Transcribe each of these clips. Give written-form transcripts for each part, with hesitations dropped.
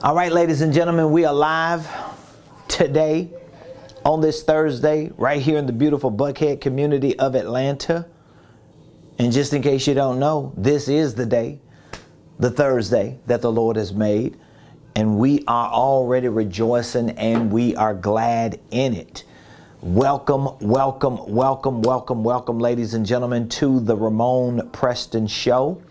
All right, ladies and gentlemen, we are live today on this Thursday right here in the beautiful Buckhead community of Atlanta. And just in case you don't know, this is the day, the Thursday that the Lord has made. And we are already rejoicing and we are glad in it. Welcome, welcome, welcome, welcome, welcome, ladies and gentlemen, to the Ramonepreston Show.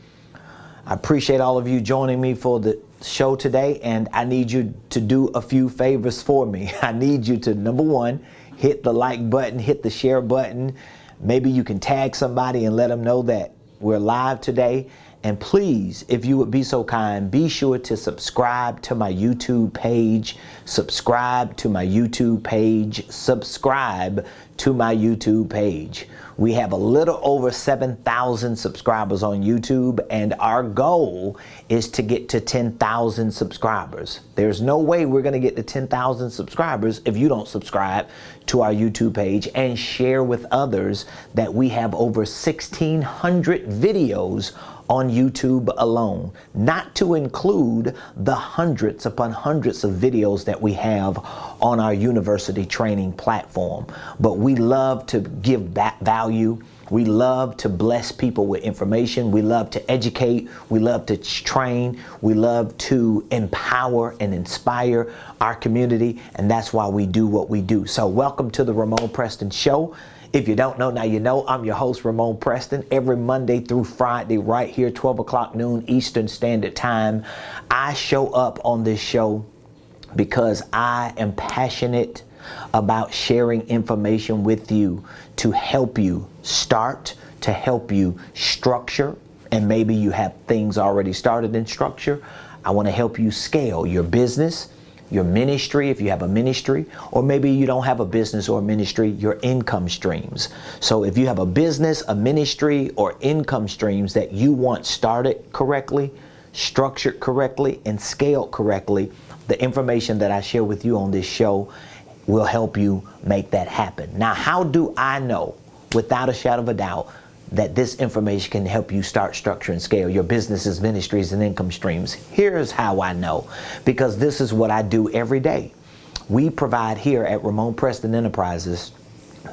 I appreciate all of you joining me for the show today, and I need you to do a few favors for me. I need you to, number one, hit the like button, hit the share button. Maybe you can tag somebody and let them know that we're live today. And please, if you would be so kind, be sure to subscribe to my YouTube page. Subscribe to my YouTube page. Subscribe to my YouTube page. We have a little over 7,000 subscribers on YouTube, and our goal is to get to 10,000 subscribers. There's no way we're going to get to 10,000 subscribers if you don't subscribe to our YouTube page and share with others that we have over 1,600 videos on YouTube alone, not to include the hundreds upon hundreds of videos that we have on our university training platform. But we love to give back value. We love to bless people with information. We love to educate. We love to train. We love to empower and inspire our community. And that's why we do what we do. So welcome to the Ramonepreston Show. If you don't know, now you know. I'm your host, Ramonepreston. Every Monday through Friday, right here, 12 o'clock noon Eastern Standard Time, I show up on this show because I am passionate about sharing information with you to help you start, to help you structure, and maybe you have things already started in structure. I want to help you scale your business, your ministry, if you have a ministry, or maybe you don't have a business or a ministry, your income streams. So if you have a business, a ministry, or income streams that you want started correctly, structured correctly, and scaled correctly, the information that I share with you on this show will help you make that happen. Now, how do I know, without a shadow of a doubt, that this information can help you start, structure, and scale your businesses, ministries, and income streams? Here's how I know, because this is what I do every day. We provide here at Ramonepreston Enterprises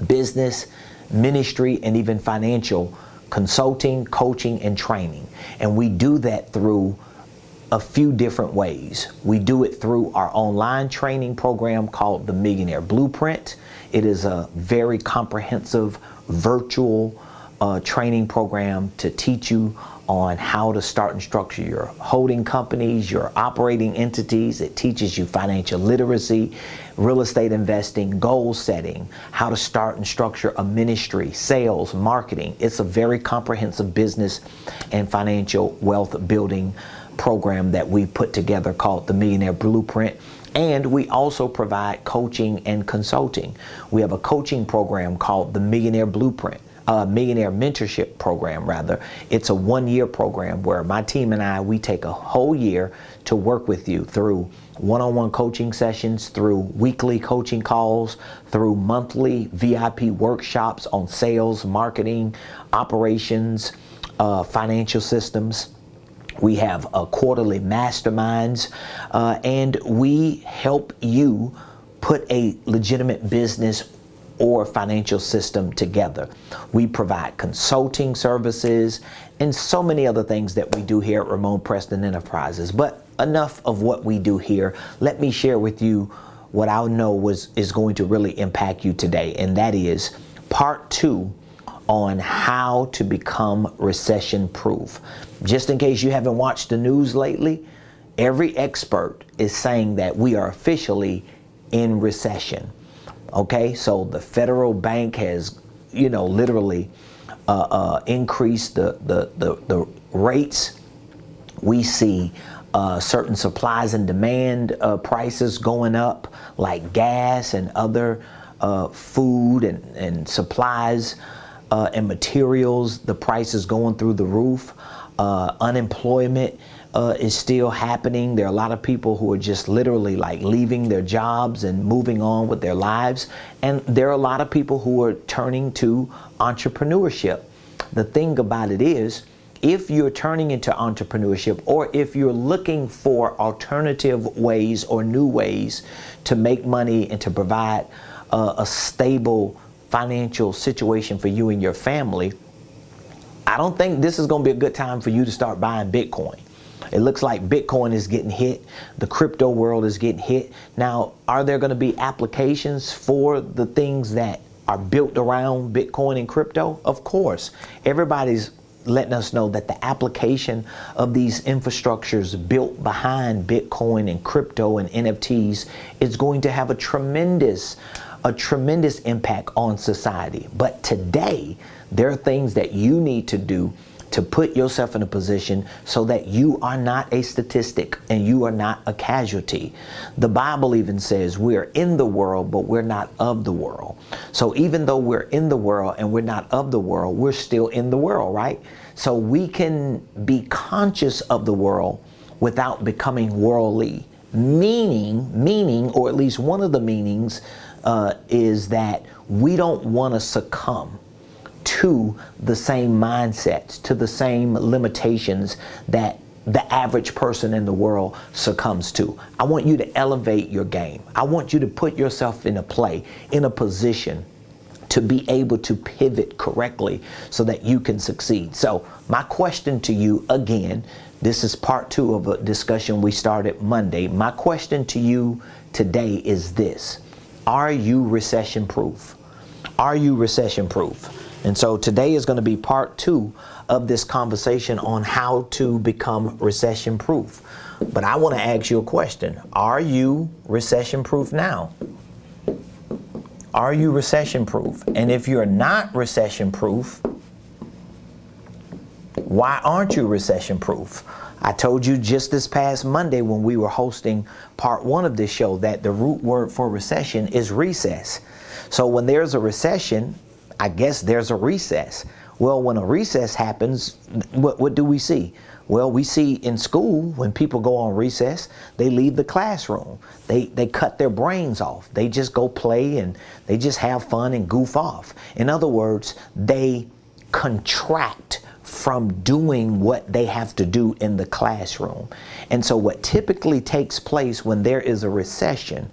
business, ministry, and even financial consulting, coaching, and training. And we do that through a few different ways. We do it through our online training program called the Millionaire Blueprint. It is a very comprehensive virtual training program to teach you on how to start and structure your holding companies, your operating entities. It teaches you financial literacy, real estate investing, goal setting, how to start and structure a ministry, sales, marketing. It's a very comprehensive business and financial wealth building program that we put together called the Millionaire Blueprint. And we also provide coaching and consulting. We have a coaching program called the Millionaire Blueprint. Millionaire Mentorship program, rather. It's a one-year program where my team and I, we take a whole year to work with you through one-on-one coaching sessions, through weekly coaching calls, through monthly VIP workshops on sales, marketing, operations, financial systems. We have quarterly masterminds, and we help you put a legitimate business or financial system together. We provide consulting services and so many other things that we do here at Ramonepreston Enterprises. But enough of what we do here. Let me share with you what I know is going to really impact you today, and that is part 2 on how to become recession proof. Just in case you haven't watched the news lately, every expert is saying that we are officially in recession. Okay, so the federal bank has, literally increased the rates. We see certain supplies and demand prices going up, like gas and other food and supplies and materials. The price is going through the roof. Unemployment is still happening. There are a lot of people who are just literally like leaving their jobs and moving on with their lives. And there are a lot of people who are turning to entrepreneurship. The thing about it is, if you're turning into entrepreneurship, or if you're looking for alternative ways or new ways to make money and to provide a stable financial situation for you and your family, I don't think this is going to be a good time for you to start buying Bitcoin. It looks like Bitcoin is getting hit. The crypto world is getting hit. Now, are there going to be applications for the things that are built around Bitcoin and crypto? Of course. Everybody's letting us know that the application of these infrastructures built behind Bitcoin and crypto and NFTs is going to have a tremendous impact on society. But today, there are things that you need to do to put yourself in a position so that you are not a statistic and you are not a casualty. The Bible even says we're in the world, but we're not of the world. So even though we're in the world and we're not of the world, we're still in the world, right? So we can be conscious of the world without becoming worldly. Meaning, or at least one of the meanings is that we don't want to succumb to the same mindsets, to the same limitations that the average person in the world succumbs to. I want you to elevate your game. I want you to put yourself in a position to be able to pivot correctly so that you can succeed. So my question to you, again, this is part 2 of a discussion we started Monday. My question to you today is this: are you recession proof? Are you recession proof? And so today is going to be part 2 of this conversation on how to become recession proof. But I want to ask you a question. Are you recession proof now? Are you recession proof? And if you're not recession proof, why aren't you recession proof? I told you just this past Monday when we were hosting part 1 of this show that the root word for recession is recess. So when there's a recession, I guess there's a recess. Well, when a recess happens, what do we see? Well, we see in school when people go on recess, they leave the classroom. They cut their brains off. They just go play and they just have fun and goof off. In other words, they contract from doing what they have to do in the classroom. And so what typically takes place when there is a recession,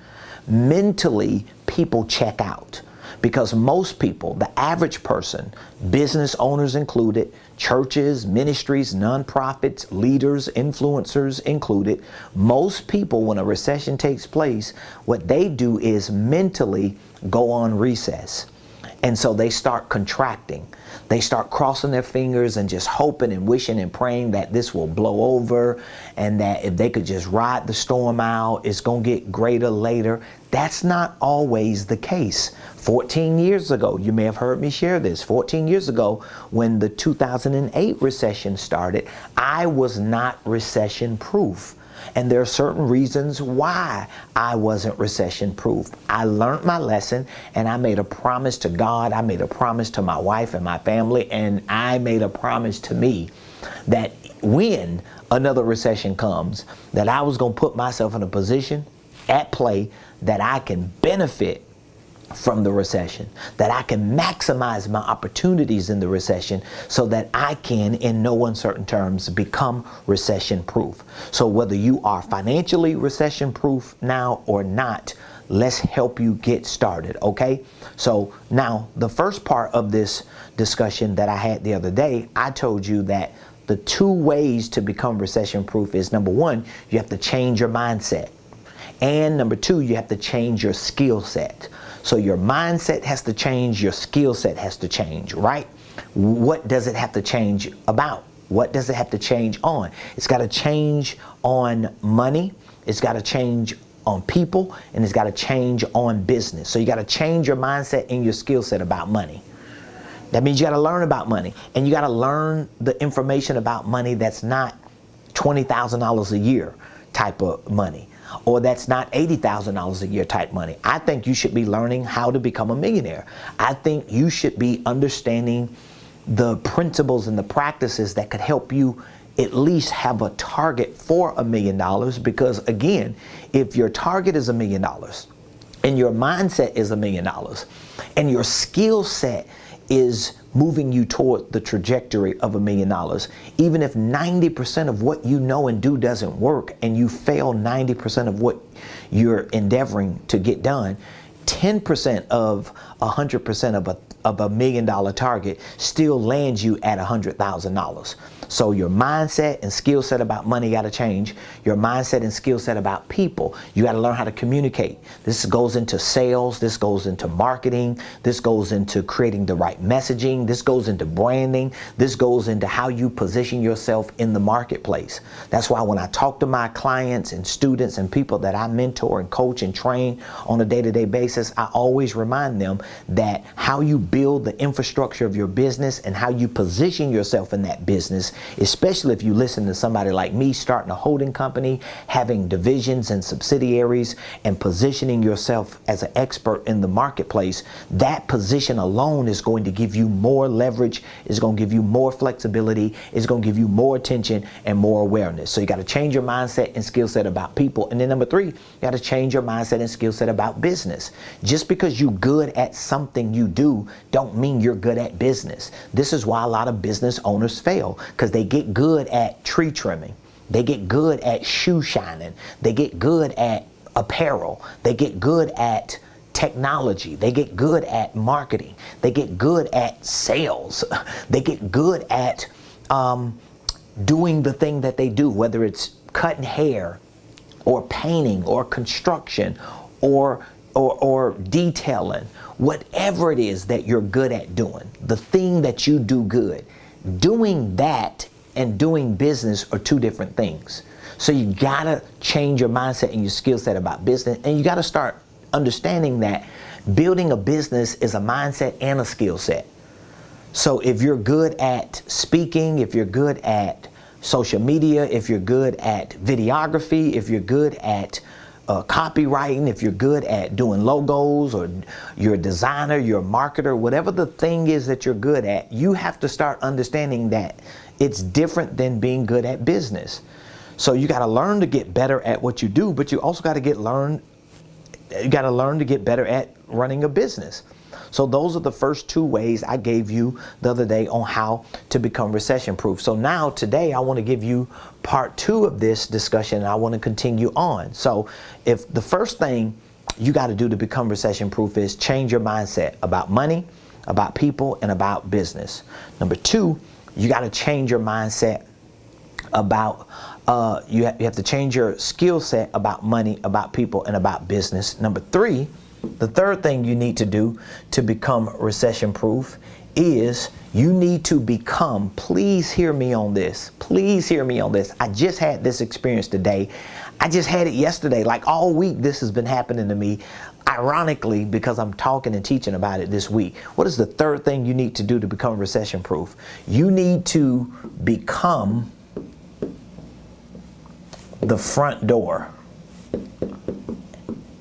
mentally people check out. Because most people, the average person, business owners included, churches, ministries, nonprofits, leaders, influencers included, most people, when a recession takes place, what they do is mentally go on recess. And so they start contracting. They start crossing their fingers and just hoping and wishing and praying that this will blow over and that if they could just ride the storm out, it's going to get greater later. That's not always the case. 14 years ago, you may have heard me share this. 14 years ago, when the 2008 recession started, I was not recession proof. And there are certain reasons why I wasn't recession proof. I learned my lesson and I made a promise to God. I made a promise to my wife and my family. And I made a promise to me that when another recession comes, that I was going to put myself in a position at play that I can benefit from the recession, that I can maximize my opportunities in the recession so that I can, in no uncertain terms, become recession proof. So whether you are financially recession proof now or not, let's help you get started, okay? So now the first part of this discussion that I had the other day, I told you that the 2 ways to become recession proof is, number 1, you have to change your mindset. And number 2, you have to change your skill set. So your mindset has to change, your skill set has to change, right? What does it have to change about? What does it have to change on? It's got to change on money, it's got to change on people, and it's got to change on business. So you got to change your mindset and your skill set about money. That means you got to learn about money, and you got to learn the information about money that's not $20,000 a year type of money, or that's not $80,000 a year type money. I think you should be learning how to become a millionaire. I think you should be understanding the principles and the practices that could help you at least have a target for $1 million. Because again, if your target is $1 million and your mindset is $1 million and your skill set is moving you toward the trajectory of $1 million. Even if 90% of what you know and do doesn't work, and you fail 90% of what you're endeavoring to get done, 10% of 100% of $1 million target still lands you at $100,000. So your mindset and skill set about money got to change. Your mindset and skill set about people. You got to learn how to communicate. This goes into sales. This goes into marketing. This goes into creating the right messaging. This goes into branding. This goes into how you position yourself in the marketplace. That's why when I talk to my clients and students and people that I mentor and coach and train on a day-to-day basis, I always remind them that how you build the infrastructure of your business and how you position yourself in that business, especially if you listen to somebody like me starting a holding company, having divisions and subsidiaries, and positioning yourself as an expert in the marketplace, that position alone is going to give you more leverage, is going to give you more flexibility, is going to give you more attention and more awareness. So you got to change your mindset and skill set about people. And then number 3, you got to change your mindset and skill set about business. Just because you're good at something you do don't mean you're good at business. This is why a lot of business owners fail, because they get good at tree trimming. They get good at shoe shining. They get good at apparel. They get good at technology. They get good at marketing. They get good at sales. They get good at doing the thing that they do, whether it's cutting hair or painting or construction or detailing. Whatever it is that you're good at doing, the thing that you do good, doing that and doing business are 2 different things. So you gotta change your mindset and your skill set about business, and you gotta start understanding that building a business is a mindset and a skill set. So if you're good at speaking, if you're good at social media, if you're good at videography, if you're good at copywriting, if you're good at doing logos, or you're a designer, you're a marketer, whatever the thing is that you're good at, you have to start understanding that it's different than being good at business. So you got to learn to get better at what you do, but you also got to learn to get better at running a business. So those are the first 2 ways I gave you the other day on how to become recession proof. So now today I want to give you part 2 of this discussion, and I want to continue on. So if the first thing you got to do to become recession proof is change your mindset about money, about people, and about business. Number 2, you got to change your mindset about you have to change your skill set about money, about people, and about business. Number 3, the third thing you need to do to become recession proof is you need to become, please hear me on this, please hear me on this. I just had this experience today. I just had it yesterday. Like all week this has been happening to me, ironically, because I'm talking and teaching about it this week. What is the third thing you need to do to become recession proof? You need to become the front door.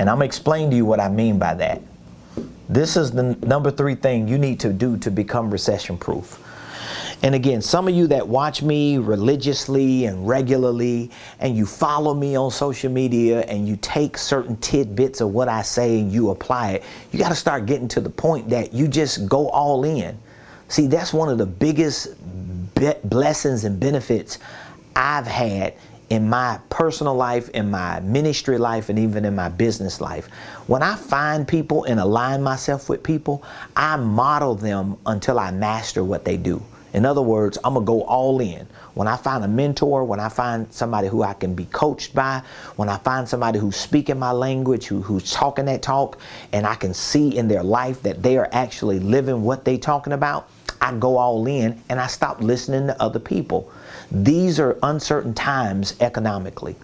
And I'm going to explain to you what I mean by that. This is the number 3 thing you need to do to become recession proof. And again, some of you that watch me religiously and regularly, and you follow me on social media, and you take certain tidbits of what I say and you apply it, you got to start getting to the point that you just go all in. See, that's one of the biggest blessings and benefits I've had in my personal life, in my ministry life, and even in my business life. When I find people and align myself with people, I model them until I master what they do. In other words, I'm gonna go all in. When I find a mentor, when I find somebody who I can be coached by, when I find somebody who's speaking my language, who's talking that talk, and I can see in their life that they are actually living what they're talking about, I go all in and I stop listening to other people. These are uncertain times economically.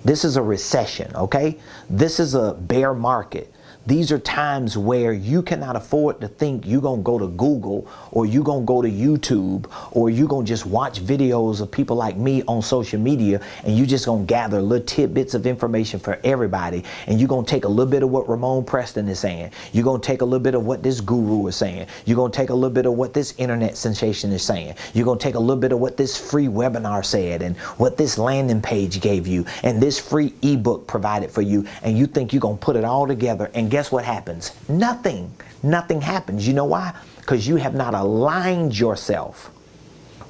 This is a recession, okay? This is a bear market. These are times where you cannot afford to think you're going to go to Google, or you're going to go to YouTube, or you're going to just watch videos of people like me on social media, and you're just going to gather little tidbits of information for everybody. And you're going to take a little bit of what Ramonepreston is saying. You're going to take a little bit of what this guru is saying. You're going to take a little bit of what this internet sensation is saying. You're going to take a little bit of what this free webinar said, and what this landing page gave you, and this free ebook provided for you. And you think you're going to put it all together, and guess what happens? Nothing happens. You know why? because you have not aligned yourself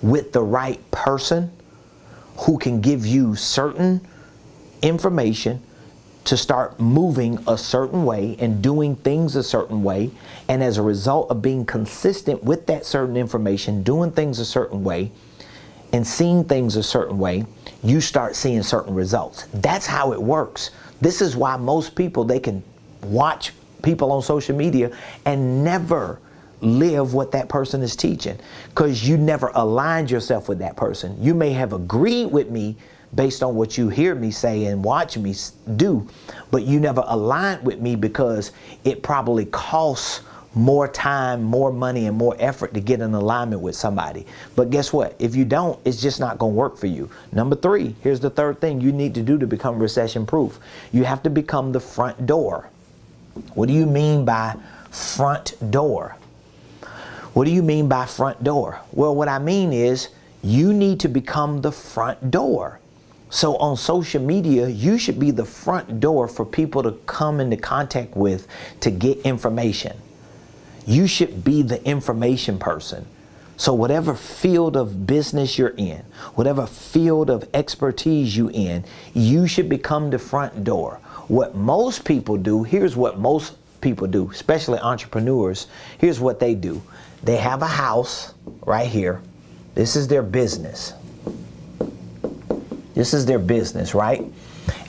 with the right person who can give you certain information to start moving a certain way and doing things a certain way. And as a result of being consistent with that certain information, doing things a certain way and seeing things a certain way, you start seeing certain results. That's how it works. This is why most people, they can watch people on social media and never live what that person is teaching, because you never aligned yourself with that person. You may have agreed with me based on what you hear me say and watch me do, but you never aligned with me because it probably costs more time, more money, and more effort to get in alignment with somebody. But guess what? If you don't, it's just not going to work for you. Number 3, here's the third thing you need to do to become recession proof. You have to become the front door. What do you mean by front door? What do you mean by front door? Well, what I mean is you need to become the front door. So on social media, you should be the front door for people to come into contact with to get information. You should be the information person. So whatever field of business you're in, whatever field of expertise you in, you should become the front door. What most people do, here's what most people do, especially entrepreneurs, here's what they do. They have a house right here. This is their business. This is their business, right?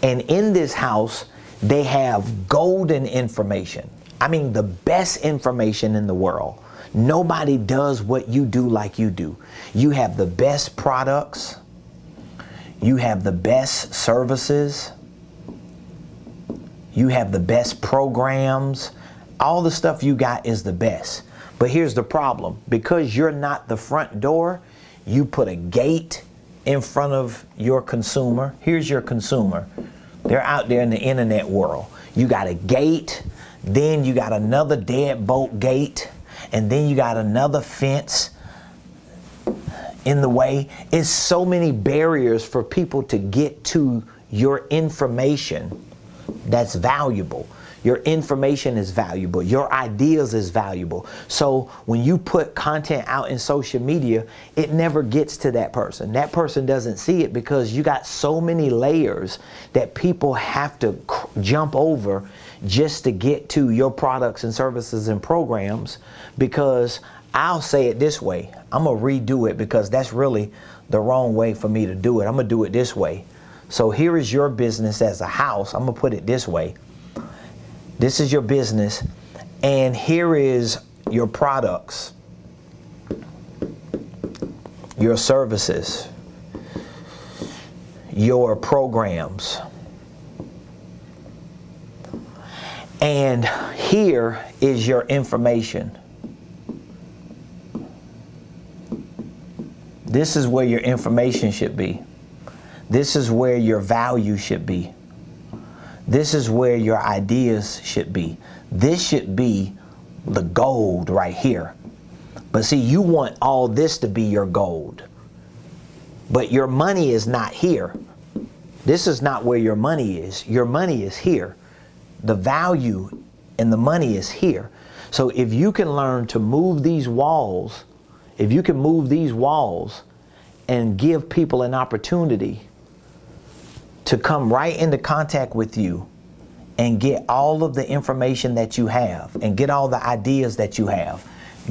And in this house, they have golden information. I mean, the best information in the world. Nobody does what you do like you do. You have the best products. You have the best services. You have the best programs. All the stuff you got is the best. But here's the problem. Because you're not the front door, you put a gate in front of your consumer. Here's your consumer. They're out there in the internet world. You got a gate. Then you got another deadbolt gate, and then you got another fence in the way. It's so many barriers for people to get to your information that's valuable. Your information is valuable. Your ideas is valuable. So when you put content out in social media, it never gets to that person. That person doesn't see it because you got so many layers that people have to jump over just to get to your products and services and programs. Because I'll say it this way. I'm going to redo it because that's really the wrong way for me to do it. I'm going to do it this way. So here is your business as a house. I'm going to put it this way. This is your business, and here is your products, your services, your programs. And here is your information. This is where your information should be. This is where your value should be. This is where your ideas should be. This should be the gold right here. But see, you want all this to be your gold. But your money is not here. This is not where your money is. Your money is here. The value and the money is here. So if you can learn to move these walls, if you can move these walls and give people an opportunity to come right into contact with you and get all of the information that you have and get all the ideas that you have,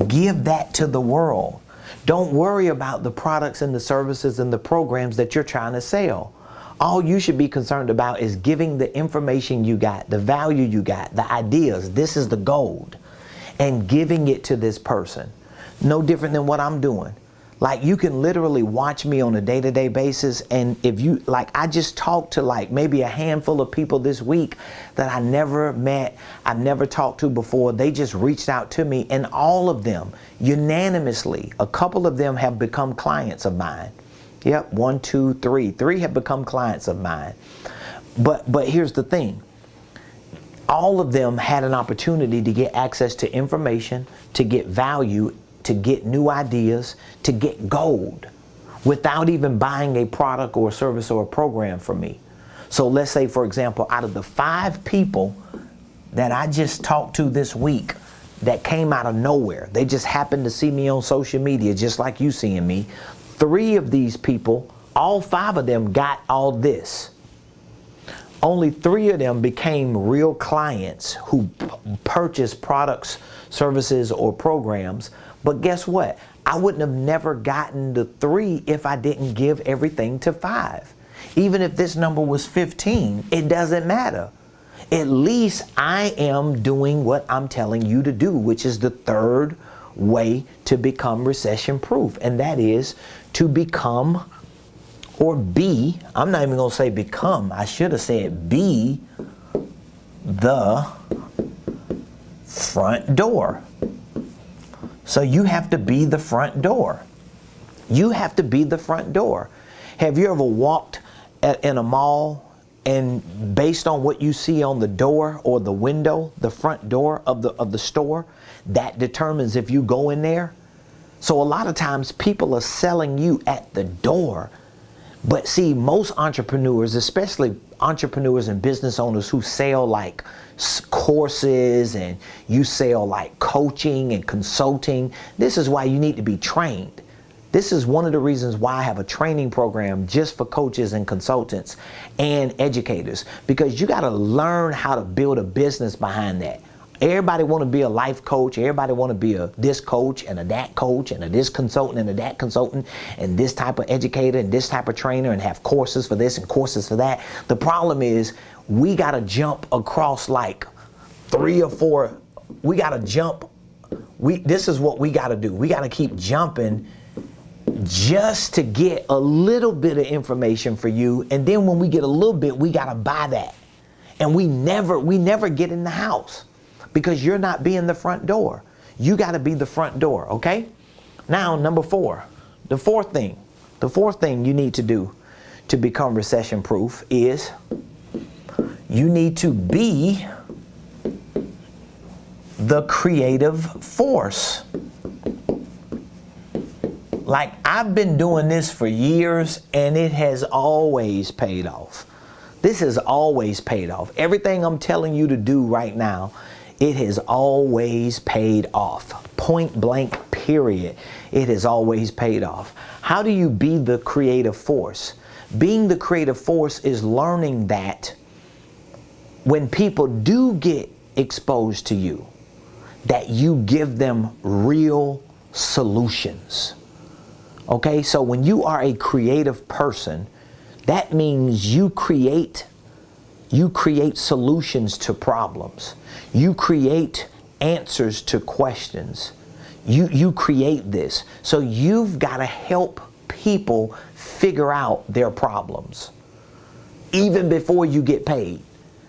give that to the world. Don't worry about the products and the services and the programs that you're trying to sell. All you should be concerned about is giving the information you got, the value you got, the ideas. This is the gold. And giving it to this person. No different than what I'm doing. Like, you can literally watch me on a day-to-day basis, and if you, like, I just talked to like maybe a handful of people this week that I never met, I've never talked to before. They just reached out to me, and all of them, unanimously, a couple of them have become clients of mine. Yep, 1, 2, 3. 3 have become clients of mine. But here's the thing. All of them had an opportunity to get access to information, to get value, to get new ideas, to get gold without even buying a product or a service or a program from me. So let's say, for example, out of the 5 people that I just talked to this week, that came out of nowhere. They just happened to see me on social media, just like you seeing me. 3 of these people, all 5 of them got all this. Only 3 of them became real clients who purchased products, services, or programs. But guess what? I wouldn't have never gotten the 3 if I didn't give everything to 5. Even if this number was 15, it doesn't matter. At least I am doing what I'm telling you to do, which is the 3rd way to become recession proof. And that is to become, or be, I'm not even going to say become, I should have said be the front door. So you have to be the front door. You have to be the front door. Have you ever walked in a mall and based on what you see on the door or the window, the front door of the store, that determines if you go in there? So a lot of times people are selling you at the door. But see, most entrepreneurs, especially entrepreneurs and business owners who sell like courses and you sell like coaching and consulting, this is why you need to be trained. This is one of the reasons why I have a training program just for coaches and consultants and educators, because you got to learn how to build a business behind that. Everybody want to be a life coach. Everybody want to be a this coach and a that coach and a this consultant and a that consultant and this type of educator and this type of trainer and have courses for this and courses for that. The problem is we got to jump across like 3 or 4. We got to jump. This is what we got to do. We got to keep jumping just to get a little bit of information for you. And then when we get a little bit, we got to buy that. And we never get in the house because you're not being the front door. You got to be the front door, okay? Now, number 4, the fourth thing you need to do to become recession proof is you need to be the creative force. Like, I've been doing this for years and it has always paid off. This has always paid off. Everything I'm telling you to do right now, it has always paid off. Point blank, period. It has always paid off. How do you be the creative force? Being the creative force is learning that when people do get exposed to you, that you give them real solutions. Okay, so when you are a creative person, that means you create solutions to problems. You create answers to questions. You create this. So you've got to help people figure out their problems even before you get paid.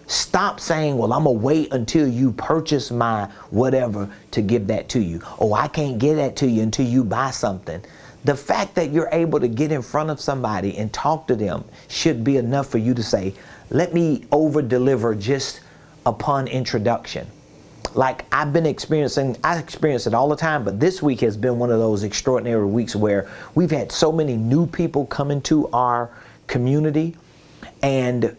Stop saying, well, I'm going to wait until you purchase my whatever to give that to you. Oh, I can't give that to you until you buy something. The fact that you're able to get in front of somebody and talk to them should be enough for you to say, let me over deliver just upon introduction. Like I experience it all the time, but this week has been one of those extraordinary weeks where we've had so many new people come into our community, and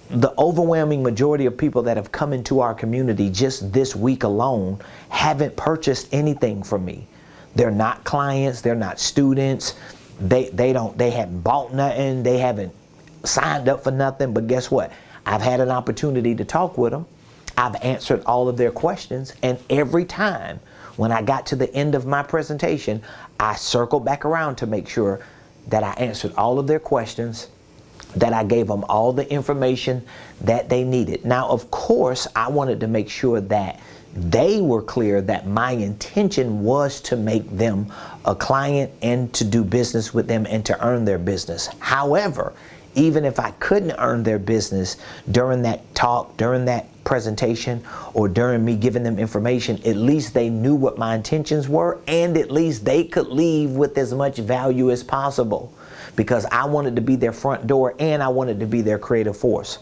the overwhelming majority of people that have come into our community just this week alone haven't purchased anything from me. They're not clients, they're not students, they haven't bought nothing, they haven't signed up for nothing, but guess what? I've had an opportunity to talk with them. I've answered all of their questions, and every time when I got to the end of my presentation, I circled back around to make sure that I answered all of their questions, that I gave them all the information that they needed. Now, of course, I wanted to make sure that they were clear that my intention was to make them a client and to do business with them and to earn their business. However, even if I couldn't earn their business during that talk, during that presentation, or during me giving them information, at least they knew what my intentions were, and at least they could leave with as much value as possible, because I wanted to be their front door and I wanted to be their creative force.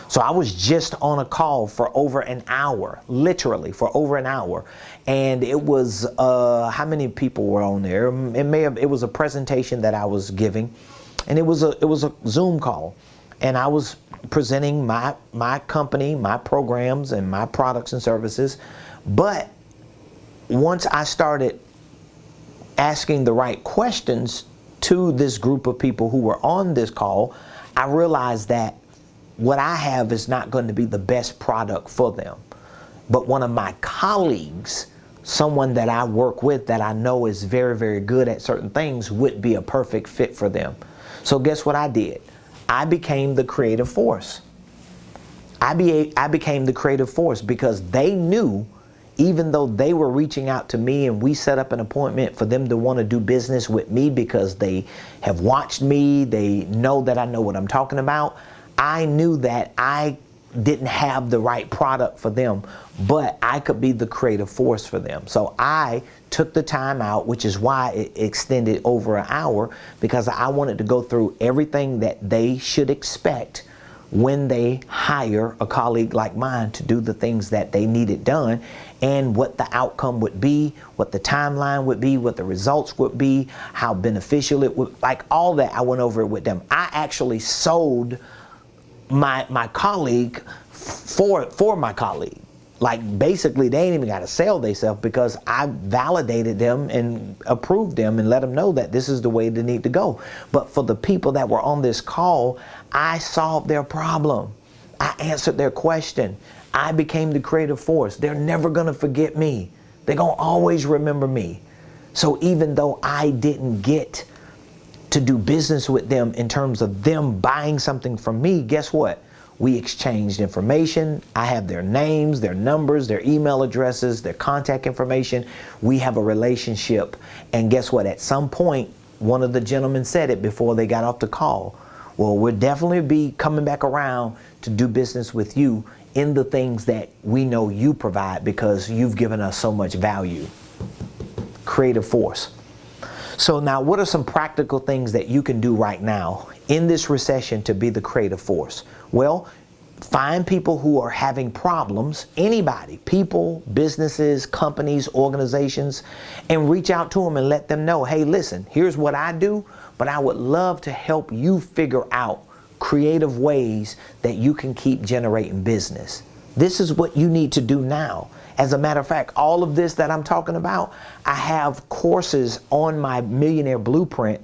So I was just on a call for over an hour, literally for over an hour. And it was, how many people were on there? It was a presentation that I was giving, and it was a Zoom call. And I was presenting my company, my programs, and my products and services. But once I started asking the right questions to this group of people who were on this call, I realized that what I have is not going to be the best product for them. But one of my colleagues, someone that I work with that I know is very, very good at certain things, would be a perfect fit for them. So guess what I did? I became the creative force. I became the creative force because they knew, even though they were reaching out to me and we set up an appointment for them to want to do business with me because they have watched me, they know that I know what I'm talking about. I knew that I didn't have the right product for them, but I could be the creative force for them. So I took the time out, which is why it extended over an hour, because I wanted to go through everything that they should expect when they hire a colleague like mine to do the things that they needed done, and what the outcome would be, what the timeline would be, what the results would be, how beneficial it would, like all that. I went over it with them. I actually sold my colleague for my colleague. Like basically they ain't even got to sell themselves, because I validated them and approved them and let them know that this is the way they need to go. But for the people that were on this call, I solved their problem. I answered their question. I became the creative force. They're never going to forget me. They're going to always remember me. So even though I didn't get to do business with them in terms of them buying something from me, guess what? We exchanged information. I have their names, their numbers, their email addresses, their contact information. We have a relationship. And guess what? At some point, one of the gentlemen said it before they got off the call. Well, we'll definitely be coming back around to do business with you in the things that we know you provide, because you've given us so much value. Creative force. So now, what are some practical things that you can do right now in this recession to be the creative force? Well, find people who are having problems, anybody, people, businesses, companies, organizations, and reach out to them and let them know, hey, listen, here's what I do, but I would love to help you figure out creative ways that you can keep generating business. This is what you need to do now. As a matter of fact, all of this that I'm talking about, I have courses on my Millionaire Blueprint,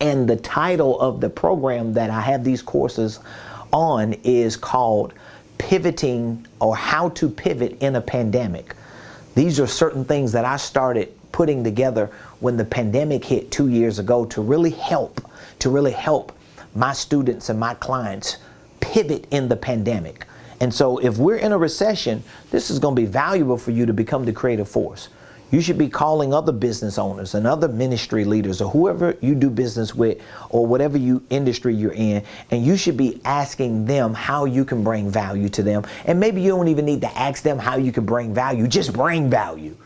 and the title of the program that I have these courses on is called Pivoting, or How to Pivot in a Pandemic. These are certain things that I started putting together when the pandemic hit 2 years ago to really help my students and my clients pivot in the pandemic. And so if we're in a recession, this is going to be valuable for you to become the creative force. You should be calling other business owners and other ministry leaders, or whoever you do business with, or whatever industry you're in, and you should be asking them how you can bring value to them. And maybe you don't even need to ask them how you can bring value. Just bring value.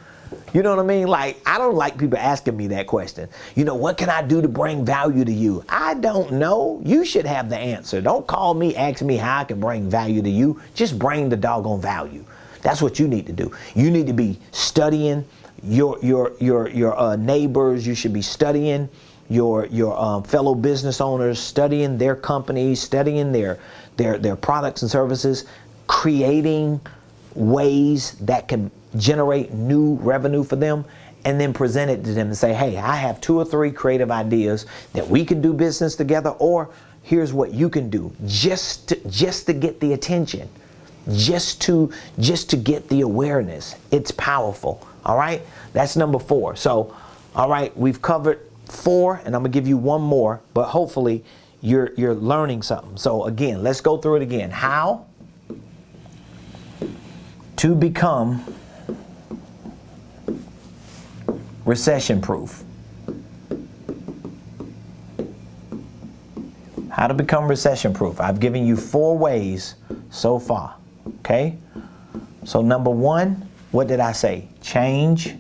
You know what I mean? Like, I don't like people asking me that question. You know, what can I do to bring value to you? I don't know. You should have the answer. Don't call me, ask me how I can bring value to you. Just bring the doggone value. That's what you need to do. You need to be studying your neighbors. You should be studying your fellow business owners, studying their companies, studying their products and services, creating ways that can generate new revenue for them, and then present it to them and say, hey, I have 2 or 3 creative ideas that we can do business together, or here's what you can do just to get the attention, just to get the awareness. It's powerful. All right, that's number 4. So, all right, we've covered 4, and I'm gonna give you one more, but hopefully you're learning something. So again, let's go through it again. How to become recession proof. How to become recession proof. I've given you 4 ways so far. Okay? So number 1, what did I say? Change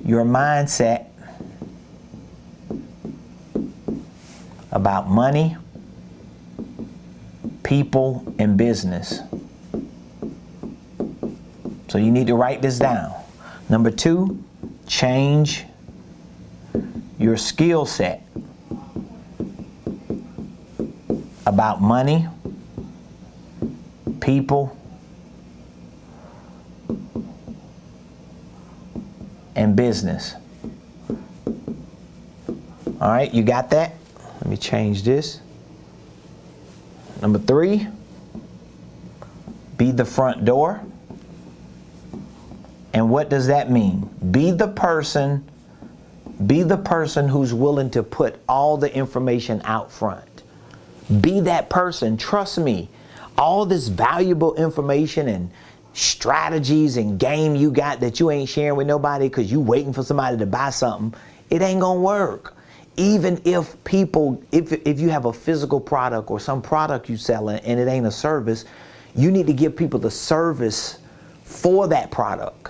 your mindset about money, people, and business. So you need to write this down. Number 2, change your skill set about money, people, and business. All right, you got that? Let me change this. Number 3, be the front door. And what does that mean? Be the person who's willing to put all the information out front. Be that person. Trust me, all this valuable information and strategies and game you got that you ain't sharing with nobody because you waiting for somebody to buy something, it ain't gonna work. Even if if you have a physical product or some product you selling and it ain't a service, you need to give people the service for that product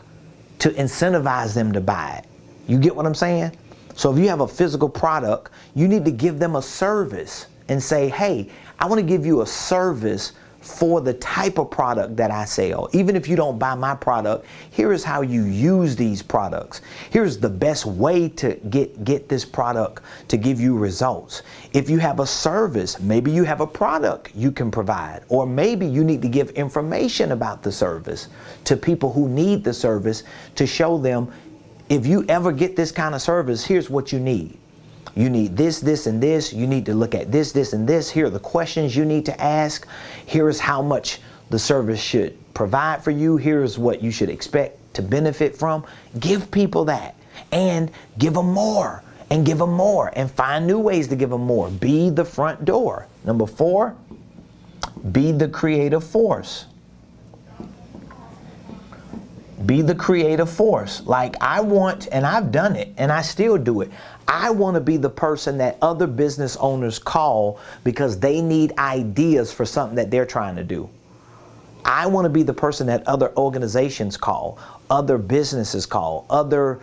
to incentivize them to buy it. You get what I'm saying? So if you have a physical product, you need to give them a service and say, hey, I want to give you a service for the type of product that I sell. Even if you don't buy my product, here is how you use these products. Here's the best way to get this product to give you results. If you have a service, maybe you have a product you can provide, or maybe you need to give information about the service to people who need the service to show them, if you ever get this kind of service, here's what you need. You need this, this, and this. You need to look at this, this, and this. Here are the questions you need to ask. Here is how much the service should provide for you. Here is what you should expect to benefit from. Give people that and give them more and give them more and find new ways to give them more. Be the front door. Number 4, be the creative force. Be the creative force. Like I want, and I've done it and I still do it. I want to be the person that other business owners call because they need ideas for something that they're trying to do. I want to be the person that other organizations call, other businesses call, other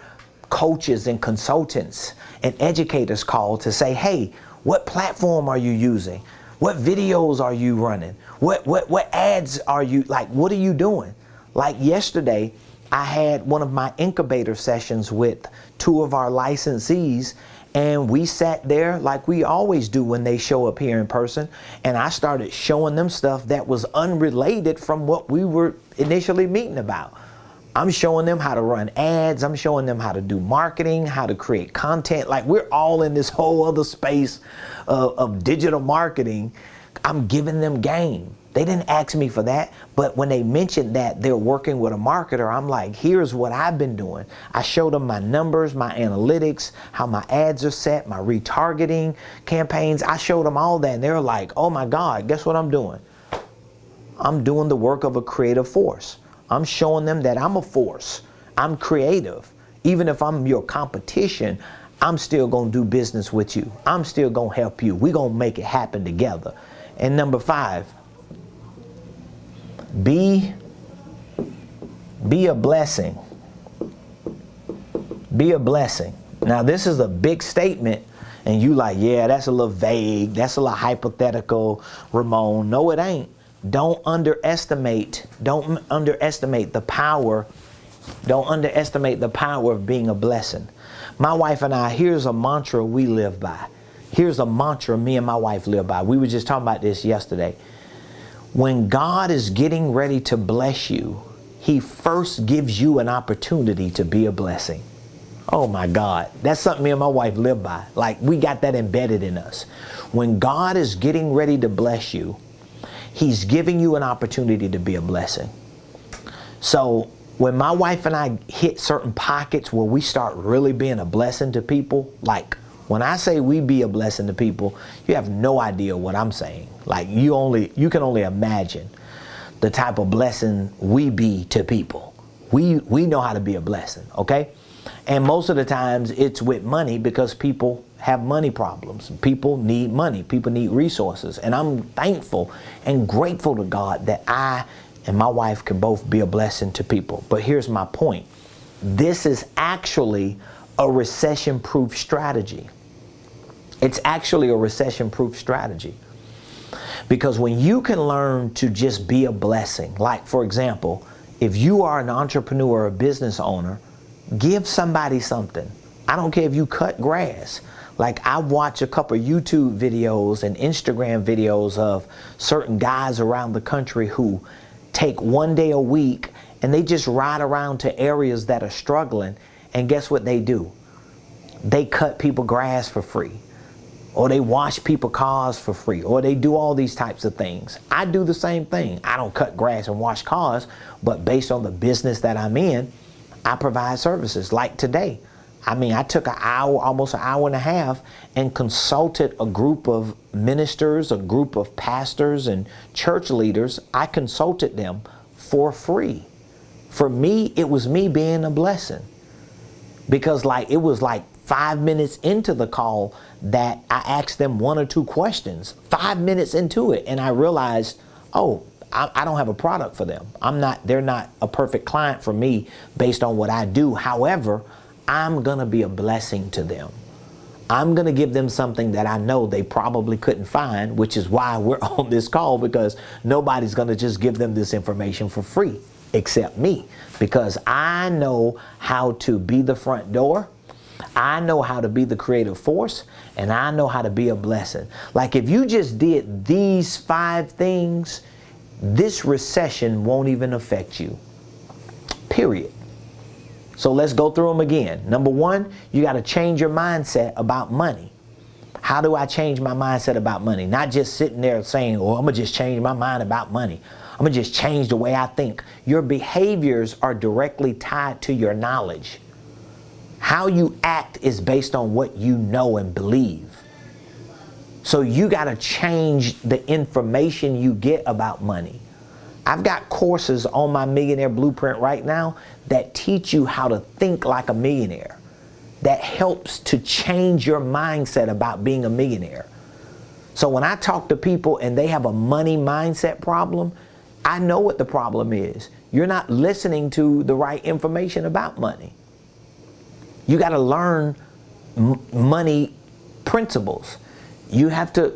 coaches and consultants and educators call to say, hey, what platform are you using? What videos are you running? What ads are you, like, what are you doing? Like yesterday, I had one of my incubator sessions with 2 of our licensees, and we sat there like we always do when they show up here in person, and I started showing them stuff that was unrelated from what we were initially meeting about. I'm showing them how to run ads, I'm showing them how to do marketing, how to create content. Like we're all in this whole other space of digital marketing. I'm giving them game. They didn't ask me for that, but when they mentioned that they're working with a marketer, I'm like, here's what I've been doing. I showed them my numbers, my analytics, how my ads are set, my retargeting campaigns. I showed them all that, and they're like, oh my God, guess what I'm doing? I'm doing the work of a creative force. I'm showing them that I'm a force. I'm creative. Even if I'm your competition, I'm still gonna do business with you. I'm still gonna help you. We're gonna make it happen together. And number 5, be a blessing. Be a blessing. Now this is a big statement and you like, yeah, that's a little vague. That's a little hypothetical, Ramon. No, it ain't. Don't underestimate the power. Don't underestimate the power of being a blessing. My wife and I, here's a mantra we live by. Here's a mantra me and my wife live by. We were just talking about this yesterday. When God is getting ready to bless you, He first gives you an opportunity to be a blessing. Oh my God. That's something me and my wife live by. Like we got that embedded in us. When God is getting ready to bless you, He's giving you an opportunity to be a blessing. So when my wife and I hit certain pockets where we start really being a blessing to people, like when I say we be a blessing to people, you have no idea what I'm saying. Like you can only imagine the type of blessing we be to people. We know how to be a blessing, okay? And most of the times it's with money because people have money problems. People need money. People need resources. And I'm thankful and grateful to God that I and my wife can both be a blessing to people. But here's my point. This is actually a recession-proof strategy. It's actually a recession-proof strategy. Because when you can learn to just be a blessing, like for example, if you are an entrepreneur or a business owner, give somebody something. I don't care if you cut grass. Like I watch a couple of YouTube videos and Instagram videos of certain guys around the country who take one day a week and they just ride around to areas that are struggling and guess what they do? They cut people grass for free, or they wash people cars for free, or they do all these types of things. I do the same thing. I don't cut grass and wash cars, but based on the business that I'm in, I provide services. Like today, I took an hour, almost an hour and a half, and consulted a group of ministers, a group of pastors and church leaders. I consulted them for free. For me, it was me being a blessing, because it was 5 minutes into the call that I asked them 1 or 2 questions, 5 minutes into it. And I realized, oh, I don't have a product for them. They're not a perfect client for me based on what I do. However, I'm going to be a blessing to them. I'm going to give them something that I know they probably couldn't find, which is why we're on this call, because nobody's going to just give them this information for free except me, because I know how to be the front door. I know how to be the creative force, and I know how to be a blessing. Like, if you just did these 5 things, this recession won't even affect you. Period. So let's go through them again. Number 1, you got to change your mindset about money. How do I change my mindset about money? Not just sitting there saying, oh, I'm going to just change my mind about money. I'm going to just change the way I think. Your behaviors are directly tied to your knowledge. How you act is based on what you know and believe. So you got to change the information you get about money. I've got courses on my Millionaire Blueprint right now that teach you how to think like a millionaire. That helps to change your mindset about being a millionaire. So when I talk to people and they have a money mindset problem, I know what the problem is. You're not listening to the right information about money. You got to learn money principles. You have to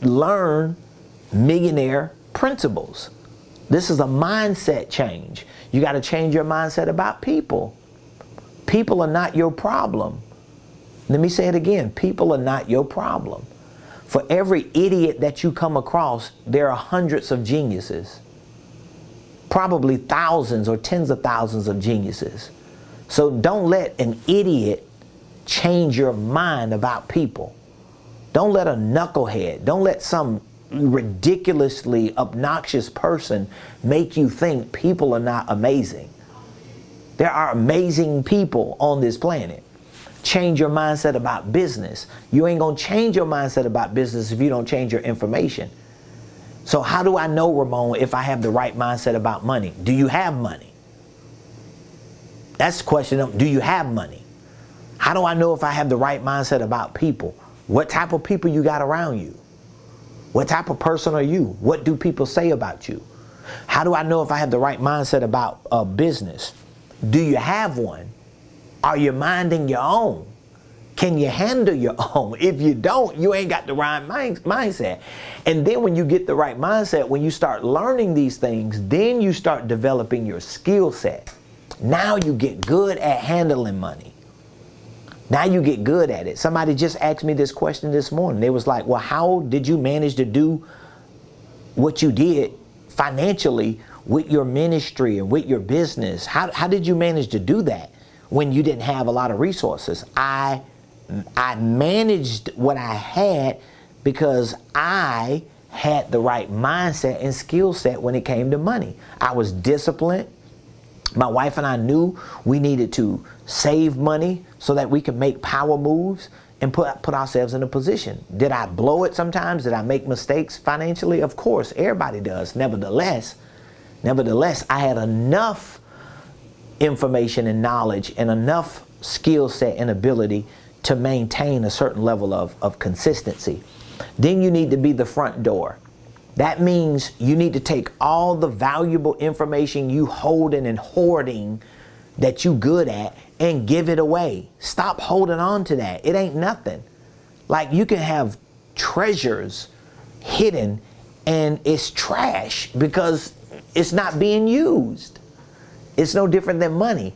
learn millionaire principles. This is a mindset change. You got to change your mindset about people. People are not your problem. Let me say it again. People are not your problem. For every idiot that you come across, there are hundreds of geniuses. Probably thousands or tens of thousands of geniuses. So don't let an idiot change your mind about people. Don't let a knucklehead, don't let some ridiculously obnoxious person make you think people are not amazing. There are amazing people on this planet. Change your mindset about business. You ain't gonna change your mindset about business if you don't change your information. So how do I know, Ramon, if I have the right mindset about money? Do you have money? That's the question of, do you have money? How do I know if I have the right mindset about people? What type of people you got around you? What type of person are you? What do people say about you? How do I know if I have the right mindset about business? Do you have one? Are you minding your own? Can you handle your own? If you don't, you ain't got the right mindset. And then when you get the right mindset, when you start learning these things, then you start developing your skill set. Now you get good at handling money. Now you get good at it. Somebody just asked me this question this morning. They was like, well, how did you manage to do what you did financially with your ministry and with your business? How did you manage to do that when you didn't have a lot of resources? I managed what I had because I had the right mindset and skill set when it came to money. I was disciplined. My wife and I knew we needed to save money so that we could make power moves and put ourselves in a position. Did I blow it sometimes? Did I make mistakes financially? Of course, everybody does. Nevertheless, I had enough information and knowledge and enough skill set and ability to maintain a certain level of consistency. Then you need to be the front door. That means you need to take all the valuable information you holding and hoarding that you good at and give it away. Stop holding on to that. It ain't nothing. Like, you can have treasures hidden and it's trash because it's not being used. It's no different than money.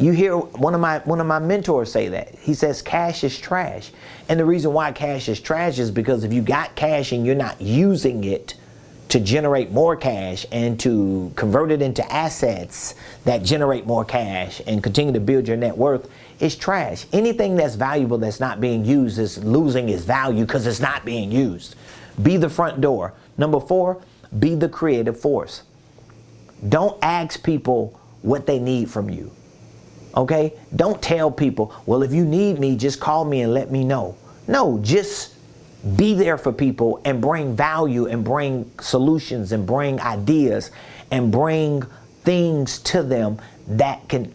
You hear one of my mentors say that. He says cash is trash. And the reason why cash is trash is because if you got cash and you're not using it, to generate more cash and to convert it into assets that generate more cash and continue to build your net worth is trash. Anything that's valuable that's not being used is losing its value because it's not being used. Be the front door. Number 4, be the creative force. Don't ask people what they need from you. Okay? Don't tell people, well, if you need me, just call me and let me know. No, just be there for people and bring value and bring solutions and bring ideas and bring things to them that can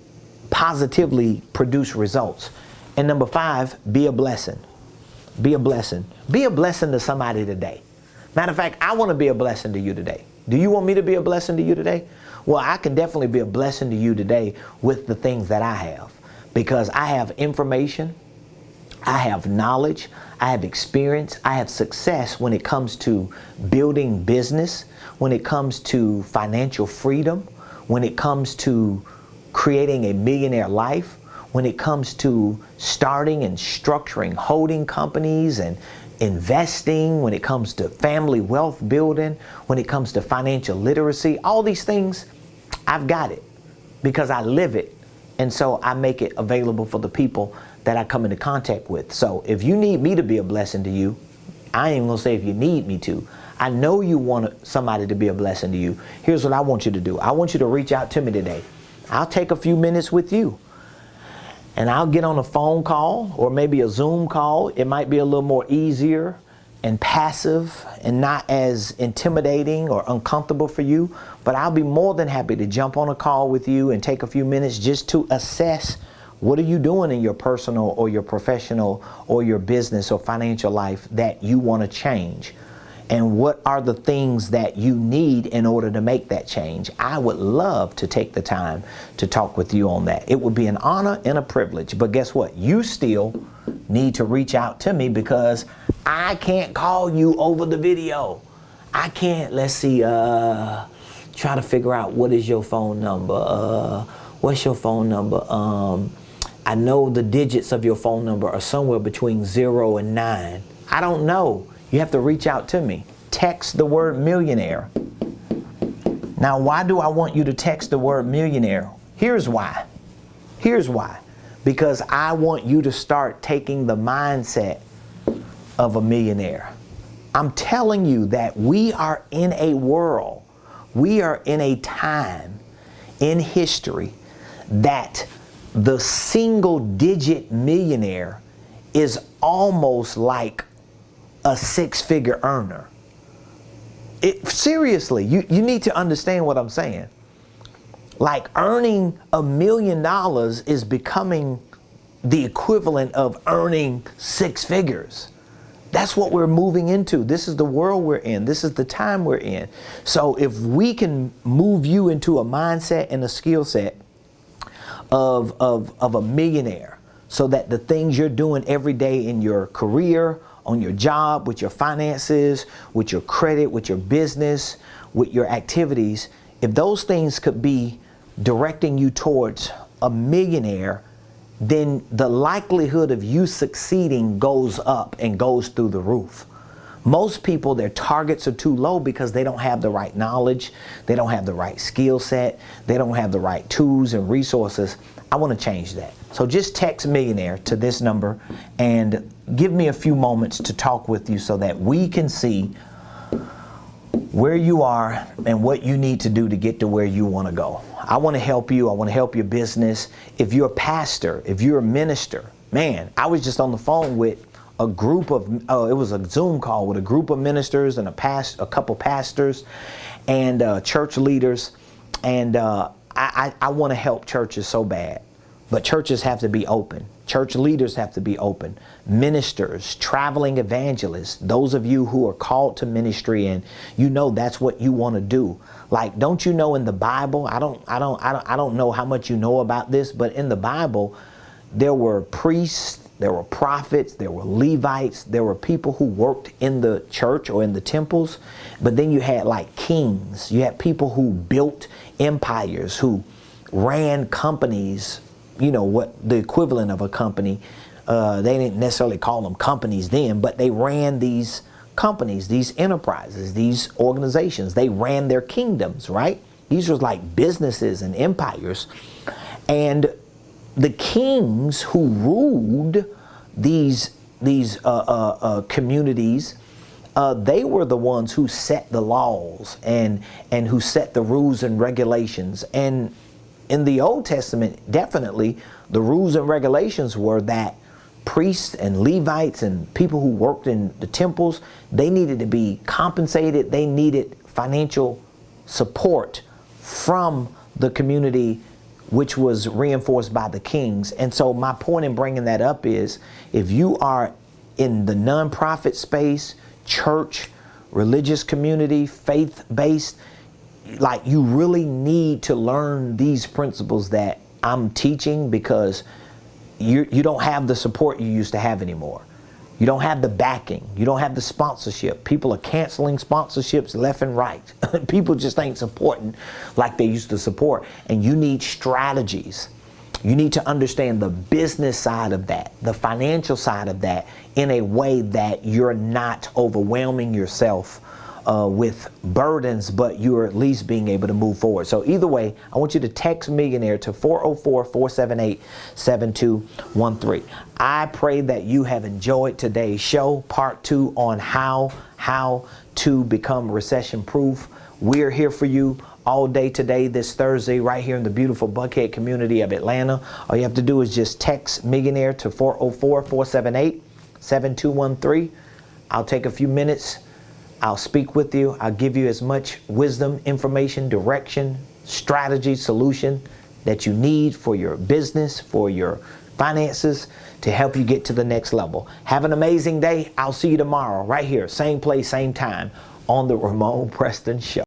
positively produce results. And number 5, be a blessing. Be a blessing. Be a blessing to somebody today. Matter of fact, I want to be a blessing to you today. Do you want me to be a blessing to you today? Well, I can definitely be a blessing to you today with the things that I have, because I have information, I have knowledge, I have experience, I have success when it comes to building business, when it comes to financial freedom, when it comes to creating a millionaire life, when it comes to starting and structuring holding companies and investing, when it comes to family wealth building, when it comes to financial literacy, all these things, I've got it because I live it. And so I make it available for the people that I come into contact with. So if you need me to be a blessing to you, I ain't gonna say if you need me to. I know you want somebody to be a blessing to you. Here's what I want you to do. I want you to reach out to me today. I'll take a few minutes with you. And I'll get on a phone call or maybe a Zoom call. It might be a little more easier and passive and not as intimidating or uncomfortable for you. But I'll be more than happy to jump on a call with you and take a few minutes just to assess what are you doing in your personal or your professional or your business or financial life that you want to change. And what are the things that you need in order to make that change? I would love to take the time to talk with you on that. It would be an honor and a privilege. But guess what? You still need to reach out to me because I can't call you over the video. I can't, let's see, try to figure out what is your phone number. What's your phone number? I know the digits of your phone number are somewhere between 0 and 9. I don't know. You have to reach out to me. Text the word millionaire. Now, why do I want you to text the word millionaire? Here's why. Here's why. Because I want you to start taking the mindset of a millionaire. I'm telling you that we are in a world, we are in a time in history that the single-digit millionaire is almost like a 6-figure earner. Seriously, you need to understand what I'm saying. Like earning $1 million is becoming the equivalent of earning 6 figures. That's what we're moving into. This is the world we're in. This is the time we're in. So if we can move you into a mindset and a skill set of a millionaire, so that the things you're doing every day in your career, on your job, with your finances, with your credit, with your business, with your activities, if those things could be directing you towards a millionaire, then the likelihood of you succeeding goes up and goes through the roof. Most people, their targets are too low because they don't have the right knowledge, they don't have the right skill set, they don't have the right tools and resources. I want to change that. So just text millionaire to this number and give me a few moments to talk with you so that we can see where you are and what you need to do to get to where you want to go. I want to help you. I want to help your business. If you're a pastor, if you're a minister, man, I was just on the phone with a group of, it was a Zoom call with a group of ministers and a couple pastors and church leaders. And I want to help churches so bad. But churches have to be open. Church leaders have to be open. Ministers, traveling evangelists, those of you who are called to ministry and you know that's what you want to do. Like, don't you know in the Bible, I don't know how much you know about this, but in the Bible, there were priests, there were prophets, there were Levites, there were people who worked in the church or in the temples. But then you had like kings. You had people who built empires, who ran companies, you know, what the equivalent of a company. They didn't necessarily call them companies then, but they ran these companies, these enterprises, these organizations. They ran their kingdoms, right? These were like businesses and empires. And the kings who ruled these communities, they were the ones who set the laws and who set the rules and regulations. And in the Old Testament, definitely the rules and regulations were that priests and Levites and people who worked in the temples, they needed to be compensated. They needed financial support from the community, which was reinforced by the kings. And so my point in bringing that up is, if you are in the nonprofit space, church, religious community, faith-based, like, you really need to learn these principles that I'm teaching, because you don't have the support you used to have anymore. You don't have the backing. You don't have the sponsorship. People are canceling sponsorships left and right. People just ain't supporting like they used to support. And you need strategies. You need to understand the business side of that, the financial side of that, in a way that you're not overwhelming yourself with burdens, but you're at least being able to move forward. So either way, I want you to text Millionaire to 404-478-7213. I pray that you have enjoyed today's show, part 2 on how to become recession proof. We're here for you all day today, this Thursday, right here in the beautiful Buckhead community of Atlanta. All you have to do is just text Millionaire to 404-478-7213. I'll take a few minutes. I'll speak with you. I'll give you as much wisdom, information, direction, strategy, solution that you need for your business, for your finances, to help you get to the next level. Have an amazing day. I'll see you tomorrow right here, same place, same time, on the Ramonepreston Show.